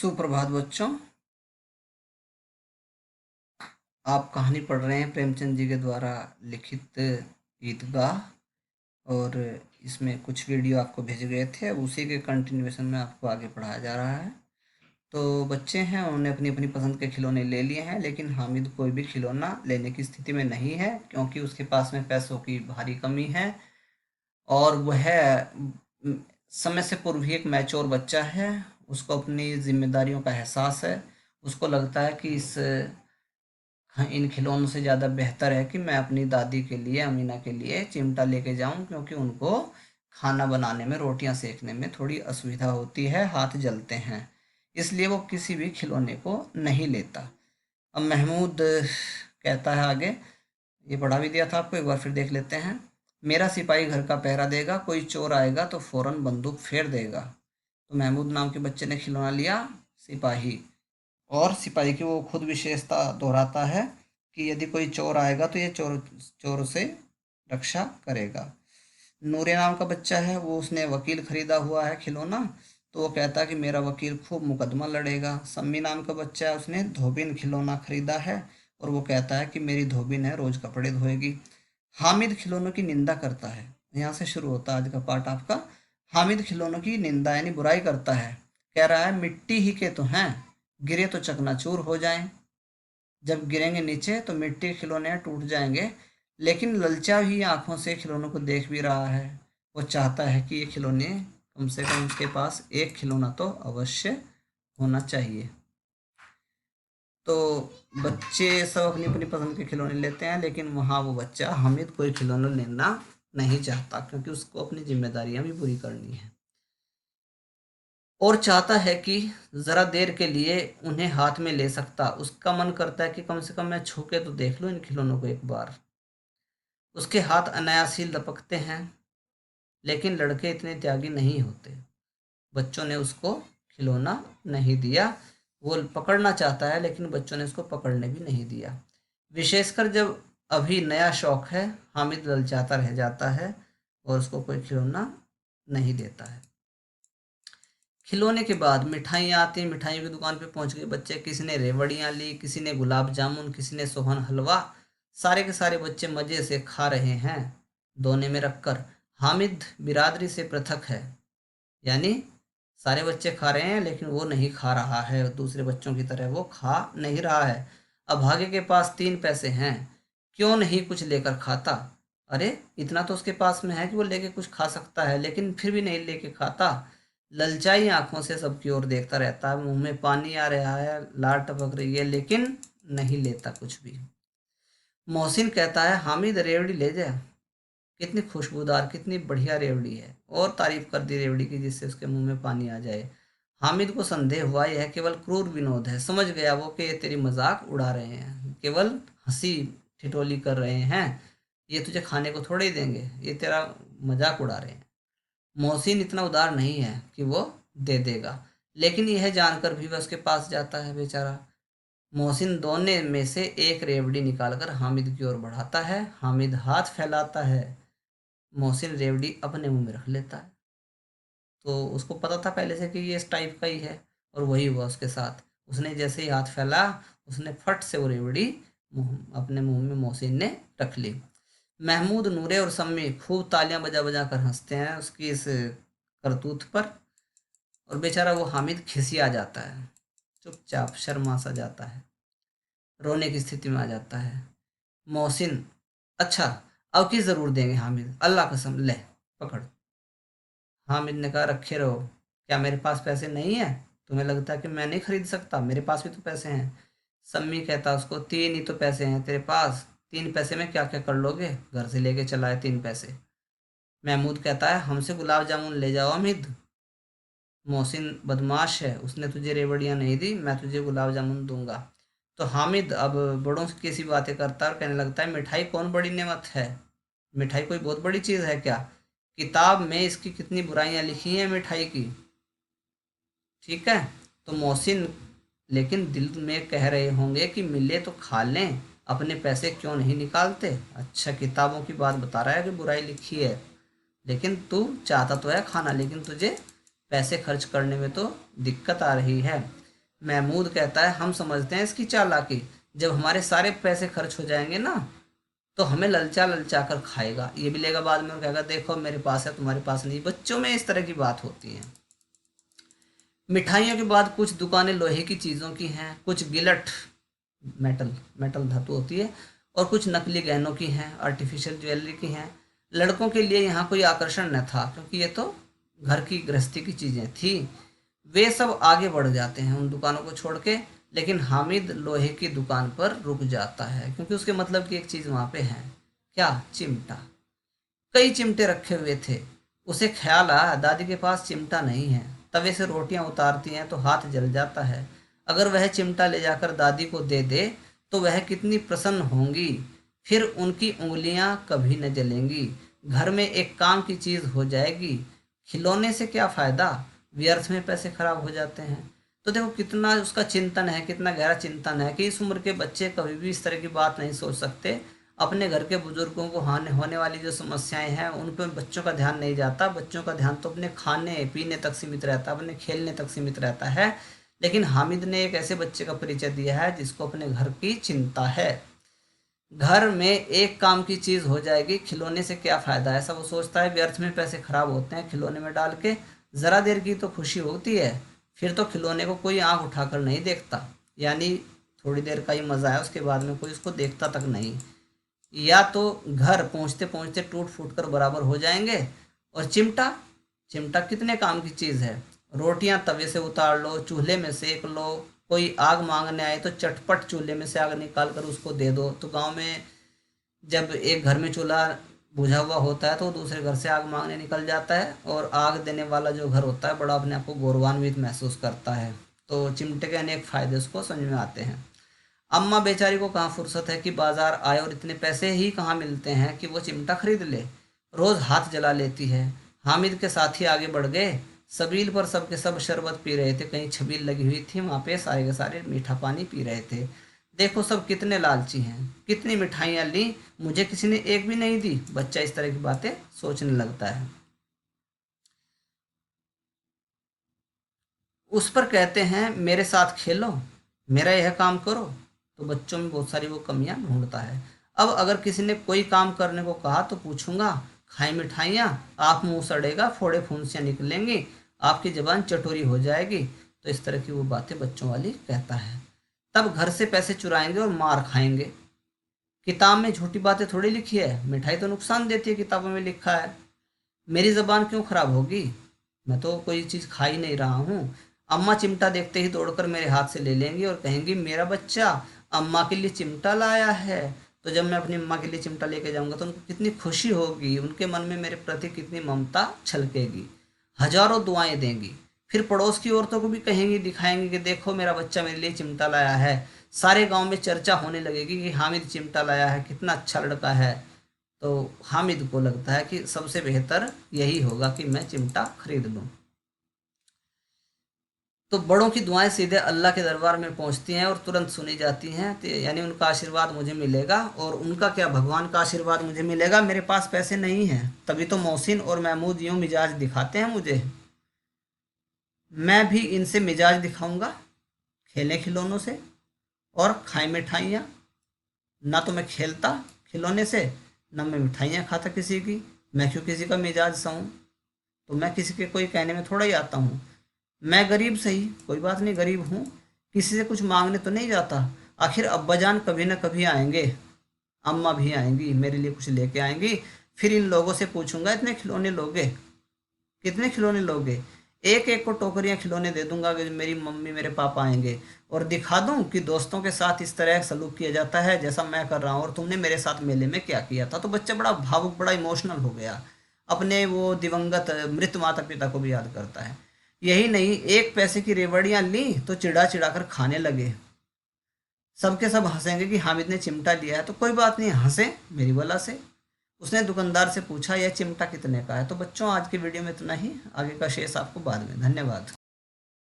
सुप्रभात बच्चों। आप कहानी पढ़ रहे हैं प्रेमचंद जी के द्वारा लिखित ईदगाह। और इसमें कुछ वीडियो आपको भेजे गए थे, उसी के कंटिन्यूएशन में आपको आगे पढ़ाया जा रहा है। तो बच्चे हैं, उन्होंने अपनी अपनी पसंद के खिलौने ले लिए हैं, लेकिन हामिद कोई भी खिलौना लेने की स्थिति में नहीं है, क्योंकि उसके पास में पैसों की भारी कमी है और वह समय से पूर्व ही एक मैच्योर बच्चा है। उसको अपनी जिम्मेदारियों का एहसास है। उसको लगता है कि इन खिलौनों से ज़्यादा बेहतर है कि मैं अपनी दादी के लिए, अमीना के लिए चिमटा लेके जाऊं, क्योंकि उनको खाना बनाने में, रोटियां सेकने में थोड़ी असुविधा होती है, हाथ जलते हैं। इसलिए वो किसी भी खिलौने को नहीं लेता। अब महमूद कहता है आगे, ये पढ़ा भी दिया था आपको, एक बार फिर देख लेते हैं। मेरा सिपाही घर का पहरा देगा, कोई चोर आएगा तो फौरन बंदूक फेर देगा। तो महमूद नाम के बच्चे ने खिलौना लिया सिपाही, और सिपाही की वो खुद विशेषता दोहराता है कि यदि कोई चोर आएगा तो ये चोर चोर से रक्षा करेगा। नूरे नाम का बच्चा है, वो उसने वकील खरीदा हुआ है खिलौना, तो वो कहता है कि मेरा वकील खूब मुकदमा लड़ेगा। सम्मी नाम का बच्चा है, उसने धोबिन खिलौना खरीदा है और वो कहता है कि मेरी धोबिन है, रोज कपड़े धोएगी। हामिद खिलौनों की निंदा करता है। यहाँ से शुरू होता है आज का पार्ट आपका। हामिद खिलौनों की निंदा यानी बुराई करता है। कह रहा है मिट्टी ही के तो हैं, गिरे तो चकनाचूर हो जाएं। जब गिरेंगे नीचे तो मिट्टी के खिलौने टूट जाएंगे। लेकिन ललचा हुई आंखों से खिलौनों को देख भी रहा है। वो चाहता है कि ये खिलौने, कम से कम उसके पास एक खिलौना तो अवश्य होना चाहिए। तो बच्चे सब अपनी अपनी पसंद के खिलौने लेते हैं, लेकिन वहाँ वो बच्चा हामिद कोई खिलौना लेना नहीं चाहता, क्योंकि उसको अपनी जिम्मेदारियां भी पूरी करनी है और चाहता है कि ज़रा देर के लिए उन्हें हाथ में ले सकता। उसका मन करता है कि कम से कम मैं छू के तो देख लूँ इन खिलौनों को एक बार। उसके हाथ अनायास ही लपकते हैं, लेकिन लड़के इतने त्यागी नहीं होते। बच्चों ने उसको खिलौना नहीं दिया। वो पकड़ना चाहता है, लेकिन बच्चों ने उसको पकड़ने भी नहीं दिया। विशेषकर जब अभी नया शौक है, हामिद ललचाता रह जाता है और उसको कोई खिलौना नहीं देता है। खिलौने के बाद मिठाइयाँ आती, मिठाइयों की दुकान पे पहुंच गए बच्चे। किसी ने रेवड़ियाँ ली, किसी ने गुलाब जामुन, किसी ने सोहन हलवा। सारे के सारे बच्चे मज़े से खा रहे हैं दोने में रखकर। हामिद बिरादरी से पृथक है, यानी सारे बच्चे खा रहे हैं लेकिन वो नहीं खा रहा है, दूसरे बच्चों की तरह वो खा नहीं रहा है। अभागे के पास 3 पैसे हैं, क्यों नहीं कुछ लेकर खाता। अरे इतना तो उसके पास में है कि वो लेके कुछ खा सकता है, लेकिन फिर भी नहीं लेके खाता। ललचाई आंखों से सबकी ओर देखता रहता है, मुंह में पानी आ रहा है, लार टपक रही है, लेकिन नहीं लेता कुछ भी। मोहसिन कहता है हामिद रेवड़ी ले जा, कितनी खुशबूदार, कितनी बढ़िया रेवड़ी है, और तारीफ कर दी रेवड़ी की जिससे उसके मुंह में पानी आ जाए। हामिद को संदेह हुआ यह केवल क्रूर विनोद है। समझ गया वो कि ये तेरी मजाक उड़ा रहे हैं, केवल हंसी ठिठोली कर रहे हैं, ये तुझे खाने को थोड़े ही देंगे, ये तेरा मजाक उड़ा रहे हैं। मोहसिन इतना उदार नहीं है कि वो दे देगा, लेकिन यह जानकर भी वह उसके पास जाता है बेचारा। मोहसिन दोने में से एक रेवड़ी निकालकर हामिद की ओर बढ़ाता है। हामिद हाथ फैलाता है, मोहसिन रेवड़ी अपने मुंह में रख लेता है। तो उसको पता था पहले से कि ये इस टाइप का ही है, और वही हुआ उसके साथ। उसने जैसे ही हाथ फैला, उसने फट से वो रेवड़ी अपने मुंह में मोहसिन ने रख ली। महमूद, नूरे और सम्मी खूब तालियां बजा बजा कर हंसते हैं उसकी इस करतूत पर, और बेचारा वो हामिद खिसिया जाता है, चुपचाप शर्मा सा जाता है, रोने की स्थिति में आ जाता है। मोहसिन, अच्छा अब की ज़रूर देंगे हामिद, अल्लाह कसम, ले पकड़। हामिद ने कहा रखे रहो, क्या मेरे पास पैसे नहीं है? तुम्हें लगता है कि मैं नहीं खरीद सकता? मेरे पास भी तो पैसे हैं। सम्मी कहता उसको, 3 ही तो पैसे हैं तेरे पास, 3 पैसे में क्या क्या कर लोगे? घर से लेके चला है 3 पैसे। महमूद कहता है हमसे गुलाब जामुन ले जाओ हामिद। मोहसिन बदमाश है, उसने तुझे रेवड़ियाँ नहीं दी, मैं तुझे गुलाब जामुन दूंगा। तो हामिद अब बड़ों की कैसी बातें करता है और कहने लगता है मिठाई कौन बड़ी नेमत है? मिठाई कोई बहुत बड़ी चीज़ है क्या? किताब में इसकी कितनी बुराइयां लिखी हैं मिठाई की। ठीक है। तो मोहसिन लेकिन दिल में कह रहे होंगे कि मिले तो खा लें, अपने पैसे क्यों नहीं निकालते। अच्छा किताबों की बात बता रहा है कि बुराई लिखी है, लेकिन तू चाहता तो है खाना, लेकिन तुझे पैसे खर्च करने में तो दिक्कत आ रही है। महमूद कहता है हम समझते हैं इसकी चालाकी, जब हमारे सारे पैसे खर्च हो जाएंगे ना तो हमें ललचा ललचा कर खाएगा, ये भी लेगा बाद में और कहेगा देखो मेरे पास है तुम्हारे पास नहीं। बच्चों में इस तरह की बात होती है। मिठाइयों के बाद कुछ दुकानें लोहे की चीज़ों की हैं, कुछ गिलट मेटल मेटल धातु होती है, और कुछ नकली गहनों की हैं, आर्टिफिशियल ज्वेलरी की हैं। लड़कों के लिए यहाँ कोई आकर्षण न था क्योंकि ये तो घर की गृहस्थी की चीज़ें थी। वे सब आगे बढ़ जाते हैं उन दुकानों को छोड़ के, लेकिन हामिद लोहे की दुकान पर रुक जाता है क्योंकि उसके मतलब की एक चीज़ वहाँ पे है। क्या? चिमटा। कई चिमटे रखे हुए थे। उसे ख्याल आया दादी के पास चिमटा नहीं है। तवे से रोटियां उतारती हैं तो हाथ जल जाता है। अगर वह चिमटा ले जाकर दादी को दे दे तो वह कितनी प्रसन्न होंगी, फिर उनकी उंगलियां कभी न जलेंगी। घर में एक काम की चीज़ हो जाएगी। खिलौने से क्या फ़ायदा, व्यर्थ में पैसे खराब हो जाते हैं। तो देखो कितना उसका चिंतन है, कितना गहरा चिंतन है कि इस उम्र के बच्चे कभी भी इस तरह की बात नहीं सोच सकते। अपने घर के बुजुर्गों को होने वाली जो समस्याएं हैं उन पर बच्चों का ध्यान नहीं जाता। बच्चों का ध्यान तो अपने खाने पीने तक सीमित रहता है, अपने खेलने तक सीमित रहता है। लेकिन हामिद ने एक ऐसे बच्चे का परिचय दिया है जिसको अपने घर की चिंता है। घर में एक काम की चीज़ हो जाएगी, खिलौने से क्या फ़ायदा, ऐसा वो सोचता है। व्यर्थ में पैसे खराब होते हैं खिलौने में डाल के। ज़रा देर की तो खुशी होती है, फिर तो खिलौने को कोई आंख उठाकर नहीं देखता। यानी थोड़ी देर का ही मज़ा है, उसके बाद में कोई उसको देखता तक नहीं। या तो घर पहुंचते पहुंचते टूट फूट कर बराबर हो जाएंगे। और चिमटा, चिमटा कितने काम की चीज़ है। रोटियां तवे से उतार लो, चूल्हे में सेक लो, कोई आग मांगने आए तो चटपट चूल्हे में से आग निकाल कर उसको दे दो। तो गांव में जब एक घर में चूल्हा बुझा हुआ होता है तो दूसरे घर से आग मांगने निकल जाता है, और आग देने वाला जो घर होता है बड़ा अपने आप को गौरवान्वित महसूस करता है। तो चिमटे के अनेक फायदे उसको समझ में आते हैं। अम्मा बेचारी को कहाँ फुर्सत है कि बाजार आए और इतने पैसे ही कहाँ मिलते हैं कि वो चिमटा खरीद ले। रोज हाथ जला लेती है। हामिद के साथी आगे बढ़ गए। सबील पर सबके सब शरबत पी रहे थे, कहीं छबील लगी हुई थी वहाँ पे सारे के सारे मीठा पानी पी रहे थे। देखो सब कितने लालची हैं, कितनी मिठाइयाँ ली, मुझे किसी ने एक भी नहीं दी। बच्चा इस तरह की बातें सोचने लगता है। उस पर कहते हैं मेरे साथ खेलो, मेरा यह काम करो, तो बच्चों में बहुत सारी वो कमियां ढूंढता है। अब अगर किसी ने कोई काम करने को कहा तो पूछूंगा खाई मिठाइयाँ, आप मुंह सड़ेगा, फोड़े फुंसियाँ निकलेंगी, आपकी जबान चटोरी हो जाएगी। तो इस तरह की वो बातें बच्चों वाली कहता है। तब घर से पैसे चुराएंगे और मार खाएंगे। किताब में झूठी बातें थोड़ी लिखी है, मिठाई तो नुकसान देती है, किताबों में लिखा है। मेरी ज़बान क्यों खराब होगी, मैं तो कोई चीज़ खा ही नहीं रहा हूँ। अम्मा चिमटा देखते ही दौड़कर मेरे हाथ से ले लेंगी और कहेंगी मेरा बच्चा अम्मा के लिए चिमटा लाया है। तो जब मैं अपनी अम्मा के लिए चिमटा लेके जाऊंगा तो उनको कितनी खुशी होगी, उनके मन में मेरे प्रति कितनी ममता छलकेगी। हजारों दुआएं देंगी। फिर पड़ोस की औरतों को भी कहेंगी, दिखाएंगी कि देखो मेरा बच्चा मेरे लिए चिमटा लाया है। सारे गांव में चर्चा होने लगेगी कि हामिद चिमटा लाया है, कितना अच्छा लड़का है। तो हामिद को लगता है कि सबसे बेहतर यही होगा कि मैं चिमटा खरीद लूं। तो बड़ों की दुआएं सीधे अल्लाह के दरबार में पहुंचती हैं और तुरंत सुनी जाती हैं। तो यानी उनका आशीर्वाद मुझे मिलेगा। और उनका क्या, भगवान का आशीर्वाद मुझे मिलेगा। मेरे पास पैसे नहीं हैं, तभी तो मोहसिन और महमूद यूं मिजाज दिखाते हैं मुझे। मैं भी इनसे मिजाज दिखाऊंगा, खेले खिलौनों से और खाए मिठाइयाँ। ना तो मैं खेलता खिलौने से, ना मैं मिठाइयाँ खाता किसी की। मैं क्यों किसी का मिजाज सहूँ, तो मैं किसी के कोई कहने में थोड़ा ही आता हूँ। मैं गरीब सही, कोई बात नहीं, गरीब हूँ, किसी से कुछ मांगने तो नहीं जाता। आखिर अब्बाजान कभी ना कभी आएंगे, अम्मा भी आएंगी, मेरे लिए कुछ लेके आएंगी। फिर इन लोगों से पूछूंगा इतने खिलौने लोगे, कितने खिलौने लोगे। एक एक को टोकरियां खिलौने दे दूंगा कि मेरी मम्मी मेरे पापा आएंगे, और दिखा दूं कि दोस्तों के साथ इस तरह सलूक किया जाता है जैसा मैं कर रहा हूँ, और तुमने मेरे साथ मेले में क्या किया था। तो बच्चा बड़ा भावुक, बड़ा इमोशनल हो गया, अपने वो दिवंगत मृत माता पिता को भी याद करता है। यही नहीं, एक पैसे की रेवड़ियां ली तो चिढ़ा चिढ़ा कर खाने लगे। सबके सब हंसेंगे कि हामिद ने चिमटा लिया है, तो कोई बात नहीं, हंसे मेरी वजह से। उसने दुकानदार से पूछा यह चिमटा कितने का है। तो बच्चों आज की वीडियो में इतना ही, आगे का शेष आपको बाद में। धन्यवाद।